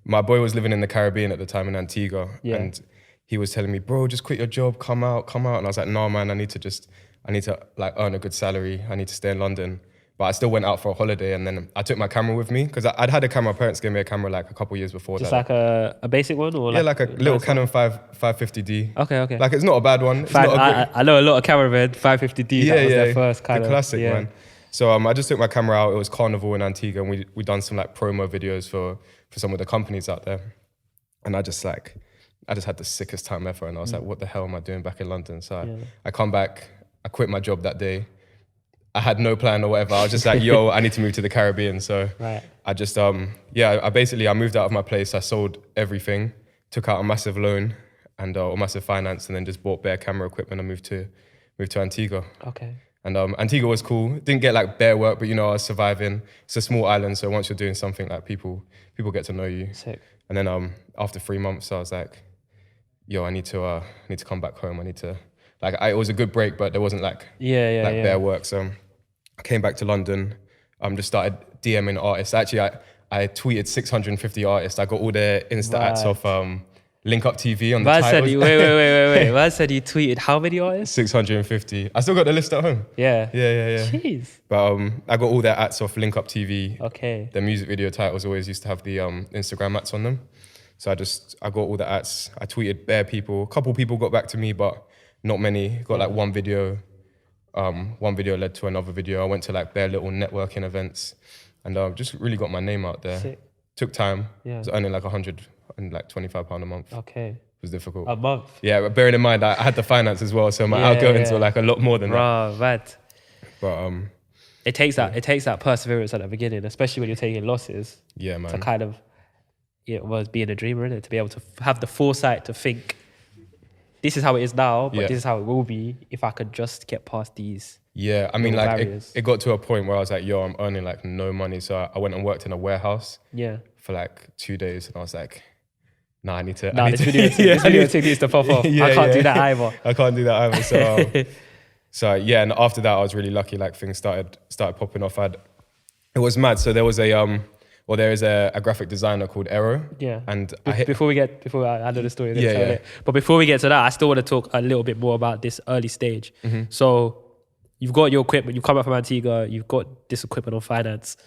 my boy was living in the Caribbean at the time in Antigua, Yeah. and he was telling me, bro, just quit your job, come out. And I was like, no, man, I need to like earn a good salary. I need to stay in London. But I still went out for a holiday, and then I took my camera with me because I'd had a camera. My parents gave me a camera like a couple years before. Just that. like a basic one, or Yeah, like a little nice Canon one? 550D. Okay. Like it's not a bad one. It's not a great, I know a lot of cameramen, 550D, that was their first kind the of... classic, man. So I just took my camera out. It was Carnival in Antigua, and we done some like promo videos for some of the companies out there. And I just had the sickest time ever. And I was like, what the hell am I doing back in London? So I come back, I quit my job that day. I had no plan or whatever. I was just like, yo, I need to move to the Caribbean. So I just, I moved out of my place. I sold everything, took out a massive loan and a massive finance, and then just bought bare camera equipment and moved to Antigua. Okay. And Antigua was cool. Didn't get like bare work, but I was surviving. It's a small island, so once you're doing something, like people get to know you. Sick. And then after 3 months, I was like, yo, I need to come back home. I need to, it was a good break, but there wasn't bare work. So I came back to London, just started DMing artists. Actually, I tweeted 650 artists. I got all their Insta ads off Link Up TV on the titles. Wait. Man said he tweeted how many artists? 650. I still got the list at home. Yeah. Jeez. But I got all their ads off Link Up TV. Okay. The music video titles always used to have the Instagram ads on them. So I got all the ads. I tweeted bare people. A couple people got back to me, but not many. Got like one video. One video led to another video. I went to like bare little networking events, and just really got my name out there. Sick. Took time. Yeah. I was earning like £125 a month. Okay. It was difficult. A month? Yeah, but bearing in mind I had the finance as well, so my outgoings were like a lot more than that. Right. But it takes that perseverance at the beginning, especially when you're taking losses. Yeah, man. To kind of, it was being a dreamer, innit? To be able to have the foresight to think, this is how it is now, but this is how it will be if I could just get past these. Yeah, I mean, like it got to a point where I was like, yo, I'm earning like no money. So I went and worked in a warehouse for like 2 days, and I was like, nah, I need to. This video needs to pop off. I can't do that either. I can't do that either. So yeah, and after that, I was really lucky. Like things started popping off. It was mad. So there was there is a graphic designer called Ero. Yeah. And before I know the story. But before we get to that, I still want to talk a little bit more about this early stage. Mm-hmm. So you've got your equipment. You come up from Antigua. You've got this equipment on finance.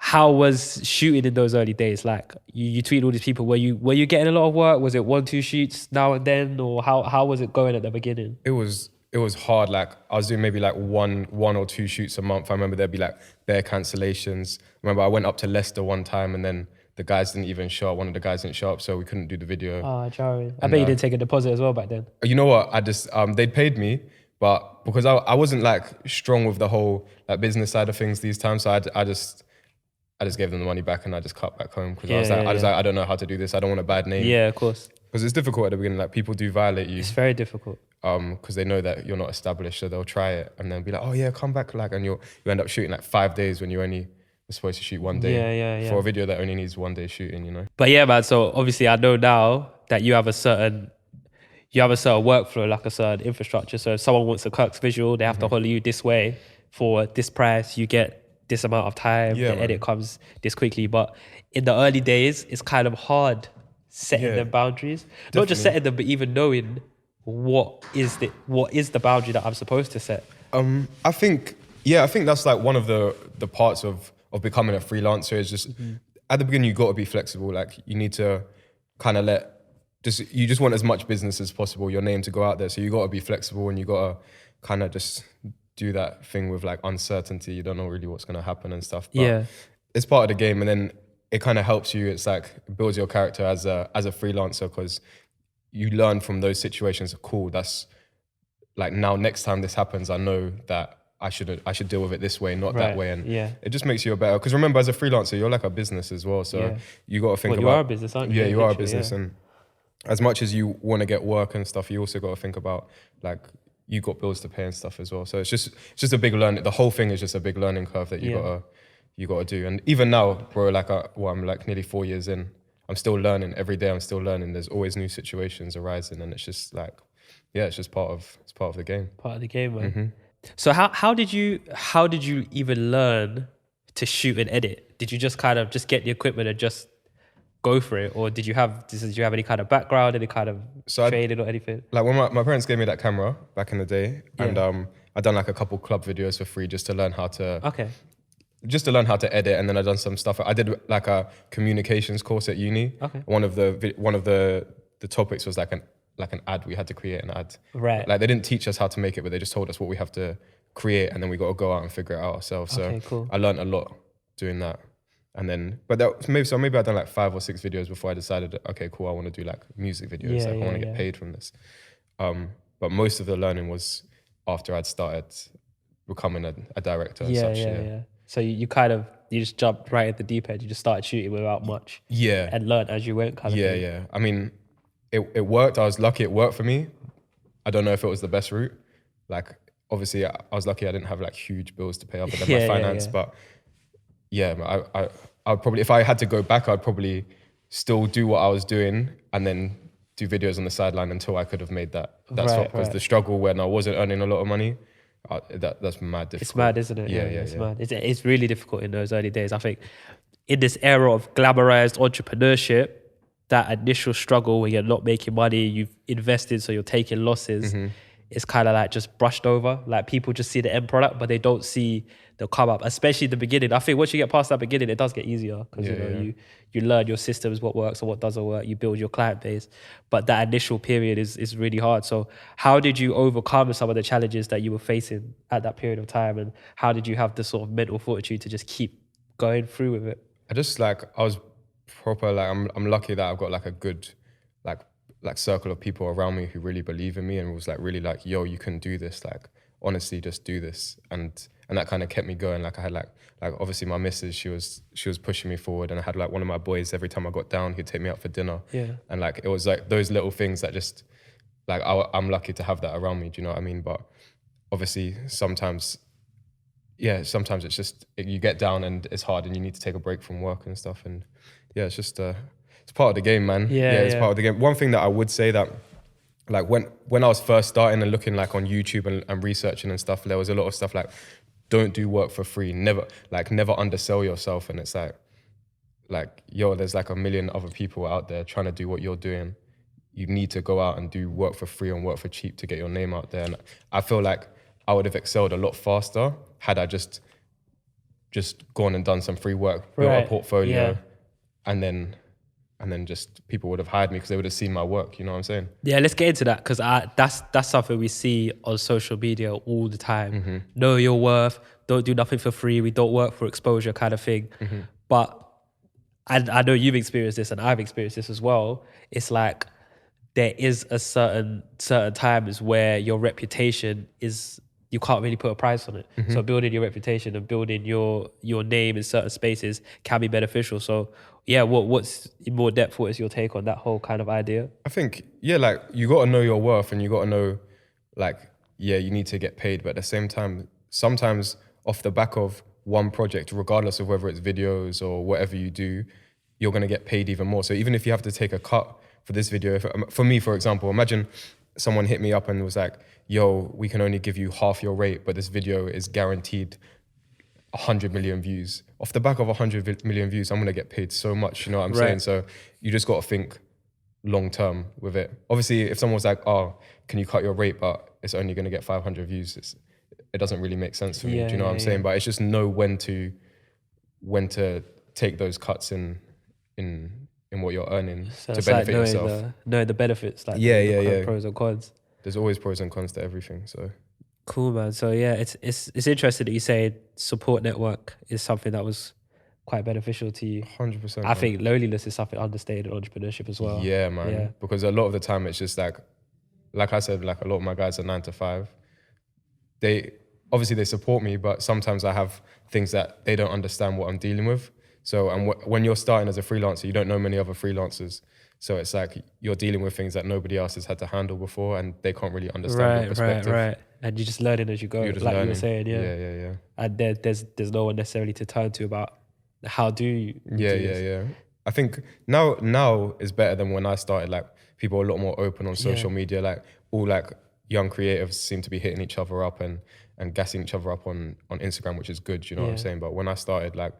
How was shooting in those early days? Like you tweeted all these people. Were you getting a lot of work? Was it 1-2 shoots now and then, or how was it going at the beginning? It was hard. Like I was doing maybe like one or two shoots a month. I remember there'd be like bare cancellations. I remember I went up to Leicester one time, and then the guys didn't even show up. One of the guys didn't show up, so we couldn't do the video. Oh, Jerry. I bet you didn't take a deposit as well back then. You know what? I just they paid me, but because I wasn't like strong with the whole like business side of things these times, so I just gave them the money back, and I just cut back home because I was like, I don't know how to do this. I don't want a bad name. Yeah, of course. Because it's difficult at the beginning. Like people do violate you. It's very difficult. Because they know that you're not established, so they'll try it and then be like, oh yeah, come back, like, and you end up shooting like 5 days when you're supposed to shoot 1 day for a video that only needs 1 day shooting, you know. But yeah, man. So obviously, I know now that you have a certain workflow, like a certain infrastructure. So if someone wants a Kirx visual, they have to follow you this way for this price. You get this amount of time. The edit comes this quickly. But in the early days, it's kind of hard setting them boundaries. Definitely. Not just setting them, but even knowing what is the boundary that I'm supposed to set. I think that's like one of the parts of becoming a freelancer is just at the beginning you got to be flexible. Like you need to kind of you just want as much business as possible, your name to go out there. So you got to be flexible, and you got to kind of just do that thing with like uncertainty. You don't know really what's going to happen and stuff. But it's part of the game, and then it kind of helps you. It's like it builds your character as a freelancer, because you learn from those situations. Cool, that's like, now next time this happens, I know that I should deal with it this way, not that way. And it just makes you a better, because remember, as a freelancer, you're like a business as well. So you got to think about... you are a business, aren't you? Yeah, you are a business. And as much as you want to get work and stuff, you also got to think about, like, you got bills to pay and stuff as well. So it's just a big learning. The whole thing is just a big learning curve that you got to do. And even now, bro, like I'm like nearly 4 years in. I'm still learning every day. I'm still learning. There's always new situations arising, and it's just like, it's just part of the game. Part of the game, man. Mm-hmm. So how did you even learn to shoot and edit? Did you just kind of just get the equipment and just go for it, or did you have any kind of background, any kind of training or anything? Like when my parents gave me that camera back in the day, Yeah. and I'd done like a couple club videos for free just to learn how to Okay. just to learn how to edit, and then I done some stuff. I did like a communications course at uni. Okay. One of the topics was like an ad. We had to create an ad. Right. Like they didn't teach us how to make it, but they just told us what we have to create, and then we got to go out and figure it out ourselves. Okay, So cool. I learned a lot doing that. And then, maybe I'd done like 5 or 6 videos before I decided, okay, cool, I want to do like music videos. Yeah, I want to yeah. get paid from this. But most of the learning was after I'd started becoming a director and such. Yeah. So you just jumped right at the deep end. You just started shooting without much. Yeah. And learned as you went, kind of thing. Yeah. I mean, it worked. I was lucky it worked for me. I don't know if it was the best route. Like, obviously, I was lucky I didn't have like huge bills to pay other than my finance. But yeah, I'd probably, if I had to go back, I'd probably still do what I was doing and then do videos on the sideline until I could have made that swap. Because the struggle when I wasn't earning a lot of money, that's mad difficult. It's mad, isn't it? Yeah. It's mad. It's really difficult in those early days. I think in this era of glamorized entrepreneurship, that initial struggle where you're not making money, you've invested, so you're taking losses, it's kind of like just brushed over. Like people just see the end product, but they don't see the come up, especially the beginning. I think once you get past that beginning, it does get easier because you learn your systems, what works and what doesn't work. You build your client base, but that initial period is really hard. So how did you overcome some of the challenges that you were facing at that period of time, and how did you have the sort of mental fortitude to just keep going through with it? I was proper, like I'm lucky that I've got like a good like circle of people around me who really believe in me and was like really like, yo, you can do this, like honestly just do this, and that kind of kept me going. Like I had like obviously my missus, she was pushing me forward, and I had like one of my boys, every time I got down he'd take me out for dinner, and like it was like those little things that just like I'm lucky to have that around me, do you know what I mean? But obviously sometimes it's just you get down and it's hard and you need to take a break from work and stuff, and it's just it's part of the game, man. It's part of the game. One thing that I would say that like when I was first starting and looking like on YouTube and researching and stuff, there was a lot of stuff like don't do work for free, never undersell yourself, and it's like yo, there's like a million other people out there trying to do what you're doing. You need to go out and do work for free and work for cheap to get your name out there, and I feel like I would have excelled a lot faster had I just gone and done some free work, built a portfolio, and then just people would have hired me because they would have seen my work. You know what I'm saying? Yeah, let's get into that because that's something we see on social media all the time. Know your worth, don't do nothing for free, we don't work for exposure kind of thing. But I know you've experienced this and I've experienced this as well. It's like there is a certain times where your reputation is, you can't really put a price on it. So building your reputation and building your name in certain spaces can be beneficial. So what's in more depth, what is your take on that whole kind of idea? I think, like you got to know your worth and you got to know like, you need to get paid. But at the same time, sometimes off the back of one project, regardless of whether it's videos or whatever you do, you're going to get paid even more. So even if you have to take a cut for this video, for me, for example, imagine someone hit me up and was like, yo, we can only give you half your rate, but this video is guaranteed 100 million views. Off the back of 100 million views, I'm going to get paid so much, you know what I'm saying? So you just got to think long term with it. Obviously, if someone was like, oh, can you cut your rate, but it's only going to get 500 views, it doesn't really make sense for me. Do you know what I'm saying? But it's just know when to take those cuts in what you're earning to benefit yourself. Know the benefits, like pros and cons. There's always pros and cons to everything. So cool, man. So it's interesting that you say support network is something that was quite beneficial to you. 100%. I think loneliness is something understated in entrepreneurship as well. Yeah, man. Yeah. Because a lot of the time it's just like I said, like a lot of my guys are 9 to 5. They support me, but sometimes I have things that they don't understand what I'm dealing with. So when you're starting as a freelancer, you don't know many other freelancers. So it's like you're dealing with things that nobody else has had to handle before, and they can't really understand your perspective. Right. And you're just learning as you go, like learning. You were saying, Yeah. And there's no one necessarily to turn to about how do you do this? Yeah. I think now is better than when I started. Like people are a lot more open on social media. Like all like young creatives seem to be hitting each other up and and gassing each other up on Instagram, which is good. You know what I'm Yeah. saying? But when I started, like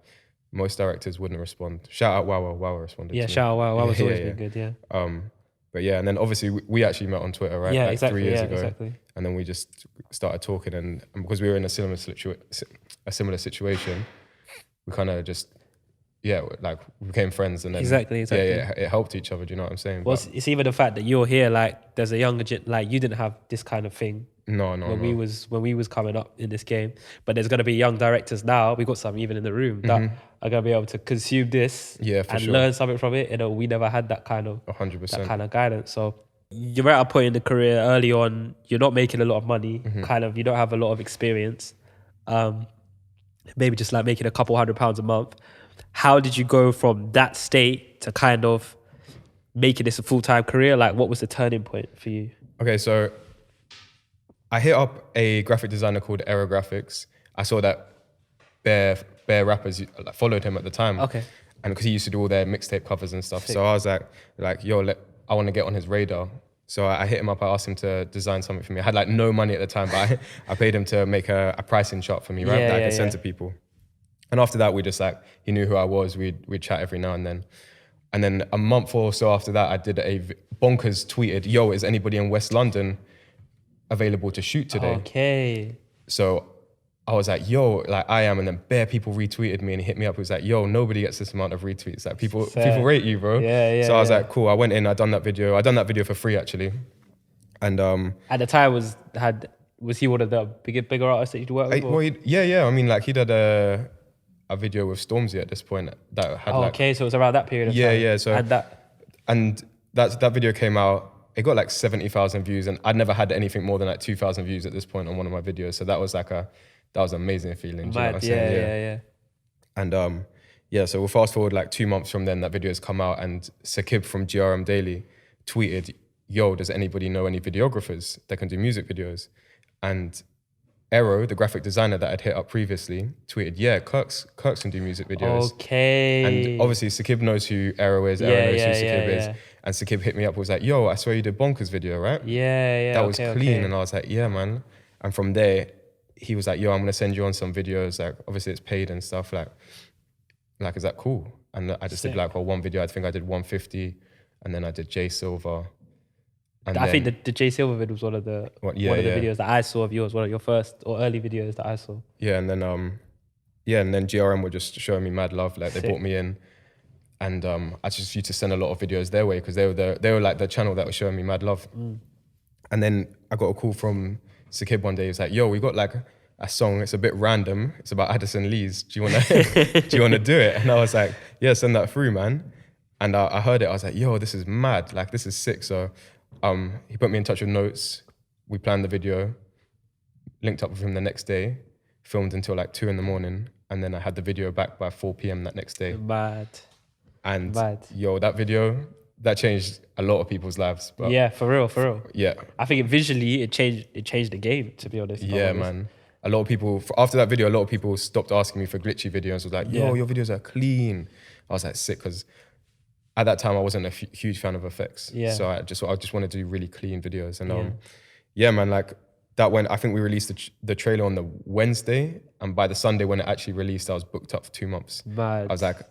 most directors wouldn't respond. Shout out Wawa responded. Yeah, to me. shout out. Wow, was Yeah, always yeah, been good. Yeah. But yeah, and then obviously we actually met on Twitter, right? Yeah, like exactly. 3 years Yeah, ago. exactly. And then we just started talking, and because we were in a similar situation, we kind of just like we became friends, and then Exactly. yeah, it helped each other. Do you know what I'm saying? Well, But it's even the fact that you're here. Like, there's a younger like you didn't have this kind of thing no. when we was coming up in this game. But there's gonna be young directors now. We got some even in the room that are gonna be able to consume this Yeah, for and sure. learn something from it. You know, we never had that kind of 100%. that kind of guidance. So you're at a point in the career early on. You're not making a lot of money. Kind of, you don't have a lot of experience. Maybe just like making a couple £100 a month. How did you go from that state to kind of making this a full-time career? Like, what was the turning point for you? Okay, so I hit up a graphic designer called Aero Graphics. I saw that bare rappers like, followed him at the time. Okay. And because he used to do all their mixtape covers and stuff. So I was like, yo, I want to get on his radar. So I hit him up, I asked him to design something for me. I had like no money at the time, but I paid him to make a pricing chart for me, right? That I could send to people. And after that, we just like, he knew who I was. We'd chat every now and then. And then a month or so after that, I did Bonkers tweeted, yo, is anybody in West London available to shoot today? Okay. So I was like, yo, like I am. And then bare people retweeted me and he hit me up. He was like, yo, nobody gets this amount of retweets. Like people rate you, bro. Yeah. So I was like, cool. I went in, I done that video for free actually. And at the time was he one of the bigger artists that you'd work with? well, yeah. I mean, like he did a video with Stormzy at this point that had okay, so it was around that period of time. Yeah. So and that video came out. It got like 70,000 views, and I'd never had anything more than like 2,000 views at this point on one of my videos. So that was like an amazing feeling. Do you know what I'm saying? Yeah. And so we'll fast forward like 2 months from then. That video has come out, and Sakib from GRM Daily tweeted, "Yo, does anybody know any videographers that can do music videos?" And Aero, the graphic designer that I'd hit up previously, tweeted, "Yeah, Kirx can do music videos." Okay. And obviously Sakib knows who Aero is. Aero knows who Sakib is. And Sakib hit me up, was like, "Yo, I saw you did Bonkers video, right?" Yeah. That was clean. And I was like, "Yeah, man." And from there, he was like, "Yo, I'm gonna send you on some videos. Like, obviously it's paid and stuff. Like, is that cool?" And I just did like one video. I think I did 150, and then I did J Silver. And I think the J Silver video was one of the videos that I saw of yours, one of your first or early videos that I saw. Yeah, and then GRM were just showing me mad love. Like they brought me in, and I just used to send a lot of videos their way because they were like the channel that was showing me mad love. And then I got a call from Sakib one day. He was like, "Yo, we got like a song. It's a bit random. It's about Addison Lees. Do you wanna do it?" And I was like, "Yeah, send that through, man." And I heard it. I was like, "Yo, this is mad. Like this is sick." So he put me in touch with Notes. We planned the video, linked up with him the next day, filmed until like 2 a.m, and then I had the video back by 4 p.m. that next day. Mad. Yo, that video, that changed a lot of people's lives. But yeah, for real. Yeah. I think visually it changed the game, to be honest. Yeah, man. A lot of people, after that video, a lot of people stopped asking me for glitchy videos. Was like, "Yo, your videos are clean." I was like, sick, because at that time I wasn't a huge fan of effects. Yeah. So I just wanted to do really clean videos. And man, like that I think we released the trailer on the Wednesday, and by the Sunday when it actually released, I was booked up for 2 months. Mad. I was like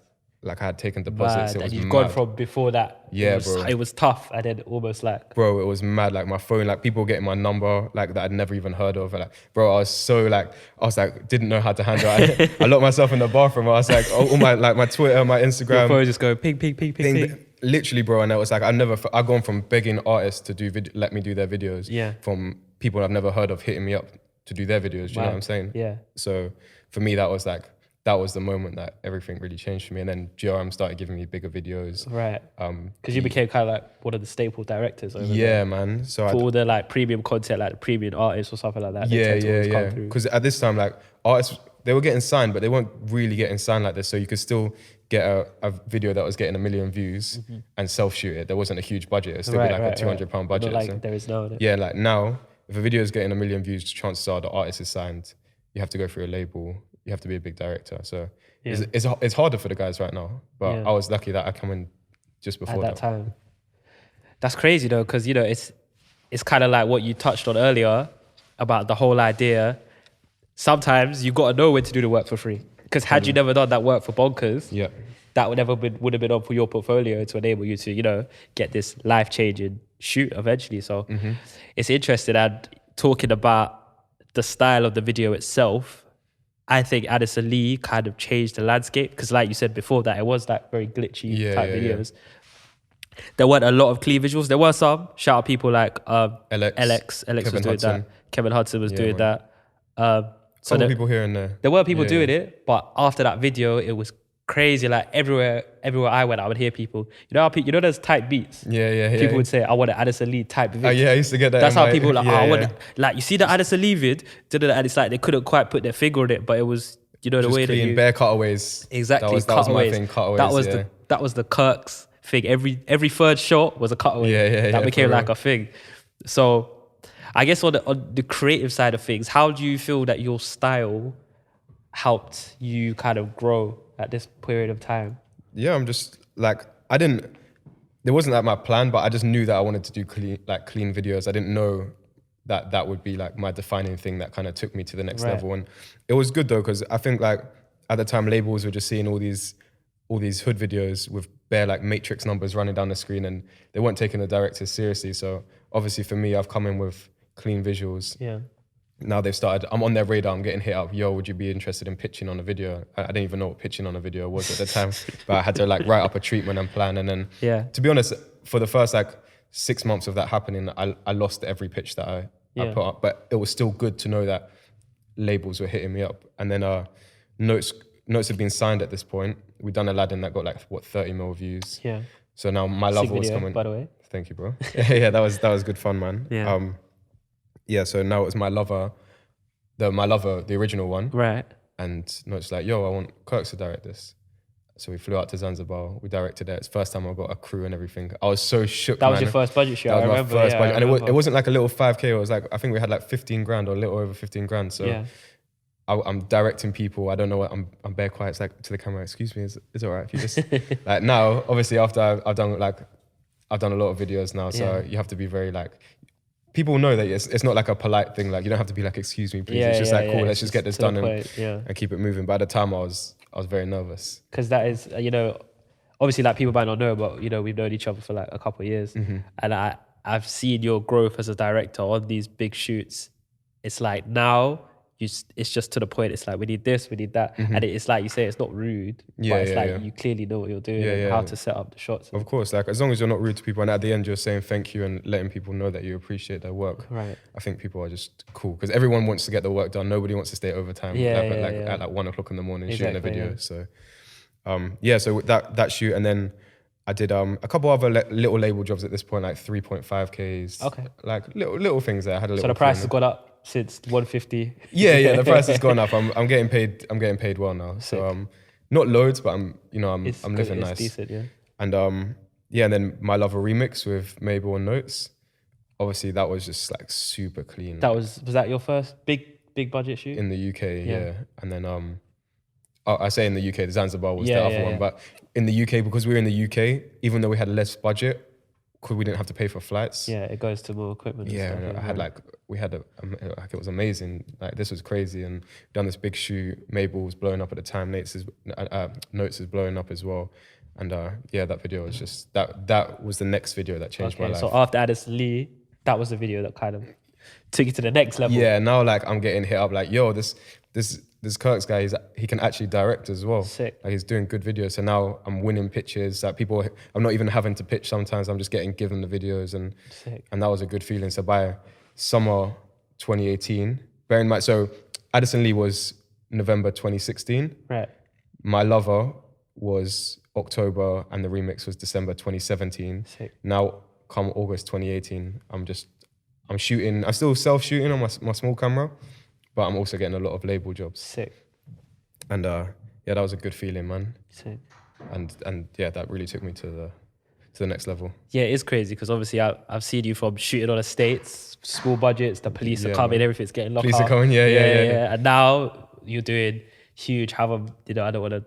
I had taken deposits. It was and you've mad. gone from before that. Yeah, bro. It was tough, and then almost like. Bro, it was mad. Like my phone, like people getting my number, like that I'd never even heard of. Like, bro, I was like, didn't know how to handle it. I locked myself in the bathroom. I was like, all my Twitter, my Instagram. Your phone just go ping. Literally, bro. And it was like, I've gone from begging artists to let me do their videos. Yeah. From people I've never heard of hitting me up to do their videos. Do you know what I'm saying? Yeah. So for me, that was the moment that everything really changed for me. And then GRM started giving me bigger videos. Right. Because you became kind of like one of the staple directors over there. Yeah, man. So for all the like premium content, like the premium artists or something like that. Yeah. Because at this time, like artists, they were getting signed, but they weren't really getting signed like this. So you could still get a video that was getting 1 million views and self-shoot it. There wasn't a huge budget. It was still like a £200 budget. Not like there is now. Yeah, like now, if a video is getting 1 million views, chances are the artist is signed. You have to go through a label. You have to be a big director. So it's harder for the guys right now. But I was lucky that I come in just before at that time. That's crazy though, because it's kind of like what you touched on earlier about the whole idea sometimes you got to know when to do the work for free. Because had you never done that work for Bonkers, Yeah. that would have been on for your portfolio to enable you to, you know, get this life-changing shoot eventually. So it's interesting. And talking about the style of the video itself, I think Addison Lee kind of changed the landscape. Because like you said before, that it was like very glitchy type videos. There weren't a lot of clean visuals. There were some. Shout out people like LX Kevin was doing Hudson. that. Kevin Hudson was doing man. that. So Some people here and there. there were people doing it, but after that video, it was crazy. Like everywhere I went, I would hear people. You know how people, you know those type beats. People would say, "I want an Addison Lee type vid." Yeah, I used to get that. That's how people were like, I want. yeah. Like you see the Addison Lee vid, and it's like they couldn't quite put their finger on it, but it was, you know, the Just way clean, that you bare cutaways. exactly That was my thing. Cutaways. That was the Kirx thing. Every third shot was a cutaway. That became like a thing. So I guess on the creative side of things, how do you feel that your style helped you kind of grow at this period of time? Yeah, I'm just like, there wasn't like my plan, but I just knew that I wanted to do clean videos. I didn't know that would be like my defining thing that kind of took me to the next level. And it was good though, because I think like at the time labels were just seeing all these hood videos with bare like matrix numbers running down the screen, and they weren't taking the directors seriously. So obviously for me, I've come in with clean visuals. Yeah. Now they've started, I'm on their radar, I'm getting hit up, yo, would you be interested in pitching on a video? I didn't even know what pitching on a video was at the time, but I had to like write up a treatment and plan. And then, to be honest, for the first like 6 months of that happening, I lost every pitch that I put up, but it was still good to know that labels were hitting me up. And then notes had been signed at this point. We'd done Aladdin that got like, 30 mil views. Yeah. So now My Lover was coming. By the way. Thank you, bro. Yeah, that was good fun, man. Yeah. So now it was My Lover, the original one. Right. And Note's like, yo, I want Kirx to direct this. So we flew out to Zanzibar, we directed it. It's the first time I got a crew and everything. I was so shook, That was your first budget shoot, That was I my remember. first budget. And it wasn't like a little 5K, it was like, I think we had like 15 grand or a little over 15 grand. So I'm directing people, I don't know what, I'm bare quiet. It's like to the camera, excuse me, is it all right if you just, like now, obviously after I've done a lot of videos now, so you have to be very like, people know that it's not like a polite thing. Like you don't have to be like, excuse me, please. It's just like, cool, let's just get this done and keep it moving. But at the time I was very nervous. Because that is, you know, obviously like people might not know, but you know, we've known each other for like a couple of years. And I've seen your growth as a director on these big shoots. It's like now, it's just to the point. It's like, we need this, we need that. And it's like you say, it's not rude, but it's like you clearly know what you're doing and how to set up the shots. Of course, like as long as you're not rude to people and at the end you're saying thank you and letting people know that you appreciate their work. Right. I think people are just cool because everyone wants to get the work done. Nobody wants to stay overtime at like 1 o'clock in the morning shooting a video. So so that shoot, and then I did a couple other little label jobs at this point, like 3.5Ks. Okay. Like little things there. I had a little. So the price has gone up since 150. Yeah, the price has gone up. I'm getting paid well now. So not loads, but I'm living nice. It's decent, yeah. And and then My Lover remix with Mabel and Notes. Obviously that was just like super clean. That was that your first big budget shoot? In the UK, yeah. And then I say in the UK, the Zanzibar was the other one. But in the UK, because we were in the UK, even though we had less budget, because we didn't have to pay for flights. Yeah, it goes to more equipment. Yeah, and it was amazing. Like this was crazy, and done this big shoot. Mabel was blowing up at the time. Notes is blowing up as well, and that video was just that was the next video that changed my life. So after Addison Lee, that was the video that kind of took you to the next level. Yeah, now like I'm getting hit up like, yo, this Kirx guy, he can actually direct as well. Sick. Like he's doing good videos. So now I'm winning pitches. Like I'm not even having to pitch sometimes. I'm just getting given the videos, and that was a good feeling. So by summer 2018, bear in mind, so Addison Lee was November 2016. Right. My Lover was October, and the remix was December 2017. Sick. Now come August 2018, I'm shooting. I'm still self-shooting on my small camera, but I'm also getting a lot of label jobs. Sick. And that was a good feeling, man. Sick. And that really took me to the next level. Yeah, it is crazy because obviously I've seen you from shooting on estates, small budgets, the police are coming, everything's getting locked up. Police are coming, yeah. And now you're doing huge, I don't want to,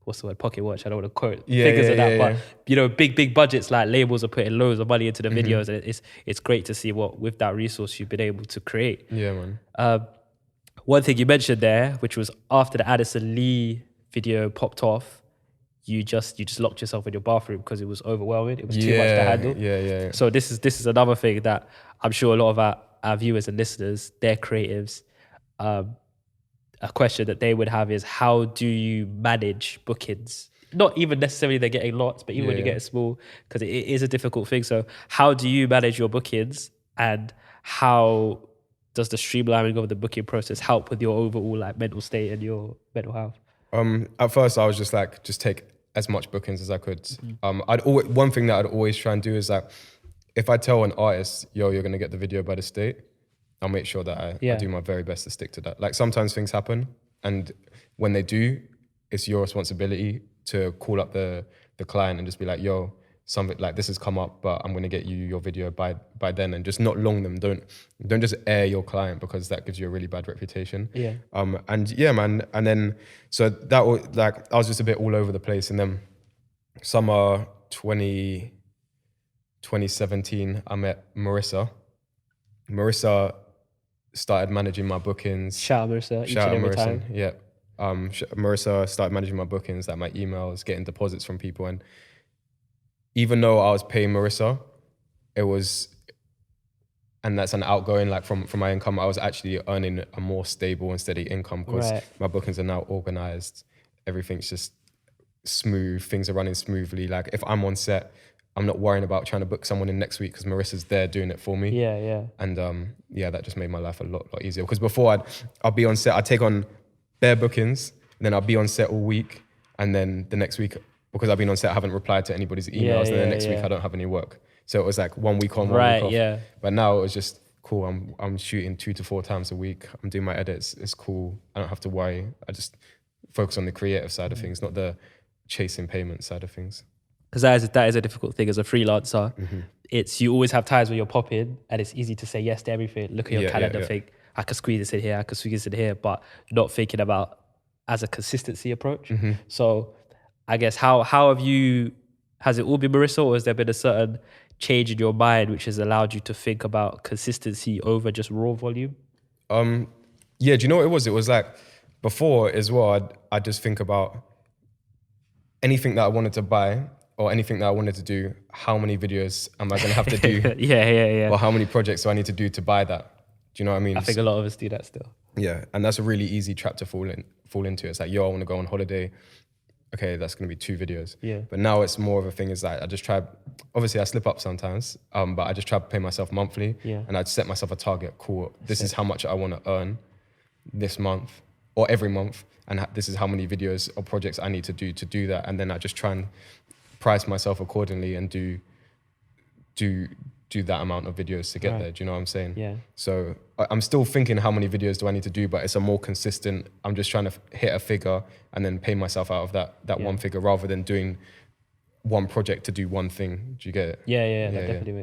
what's the word, pocket watch, I don't want to quote figures of that, but you know, big budgets, like labels are putting loads of money into the videos, and it's great to see what, with that resource, you've been able to create. Yeah, man. One thing you mentioned there, which was after the Addison Lee video popped off, you just locked yourself in your bathroom because it was overwhelming. It was too much to handle. Yeah. So this is another thing that I'm sure a lot of our viewers and listeners, they're creatives. A question that they would have is, how do you manage bookings? Not even necessarily they're getting lots, but even when you get small, because it is a difficult thing. So how do you manage your bookings, and how does the streamlining of the booking process help with your overall like mental state and your mental health? At first I was just like, just take as much bookings as I could. One thing that I'd always try and do is that if I tell an artist, yo, you're gonna get the video by this date, I'll make sure that I do my very best to stick to that. Like sometimes things happen, and when they do, it's your responsibility to call up the client and just be like, yo, something like this has come up, but I'm gonna get you your video by then, and just not long them. Don't just air your client, because that gives you a really bad reputation. Yeah. And yeah, man. And then so that was like, I was just a bit all over the place. And then summer 2017, I met Marissa. Marissa started managing my bookings. Shout out Marissa, each and every time. Yeah. Marissa started managing my bookings, like my emails, getting deposits from people. And even though I was paying Marissa, and that's an outgoing, like from my income, I was actually earning a more stable and steady income, because my bookings are now organized. Everything's just smooth. Things are running smoothly. Like if I'm on set, I'm not worrying about trying to book someone in next week because Marissa's there doing it for me. Yeah. And that just made my life a lot easier. Because before I'd be on set, I'd take on bare bookings, and then I'd be on set all week, and then the next week, because I've been on set, I haven't replied to anybody's emails, and then the next week I don't have any work. So it was like 1 week on, 1 week off. Yeah. But now it was just cool. I'm shooting 2 to 4 times a week. I'm doing my edits. It's cool. I don't have to worry. I just focus on the creative side of things, not the chasing payment side of things. Because that is a difficult thing as a freelancer. It's, you always have times where you're popping, and it's easy to say yes to everything. Look at your calendar, think, I could squeeze this in here, I could squeeze this in here, but you're not thinking about as a consistency approach. So I guess has it all been Marissa, or has there been a certain change in your mind which has allowed you to think about consistency over just raw volume? Do you know what it was? It was like, before as well, I'd just think about anything that I wanted to buy or anything that I wanted to do, how many videos am I gonna have to do? Yeah. Or how many projects do I need to do to buy that? Do you know what I mean? I think a lot of us do that still. Yeah, and that's a really easy trap to fall into. It's like, yo, I want to go on holiday. Okay, that's going to be 2 videos. Yeah. But now it's more of a thing, is like I just try, obviously I slip up sometimes, but I just try to pay myself monthly. Yeah. And I'd set myself a target. Cool, this is how much I want to earn this month or every month, and this is how many videos or projects I need to do that. And then I just try and price myself accordingly and do that amount of videos to get there. Do you know what I'm saying? Yeah. So I'm still thinking, how many videos do I need to do? But it's a more consistent, I'm just trying to hit a figure and then pay myself out of that one figure, rather than doing one project to do one thing. Do you get it? Yeah, that definitely makes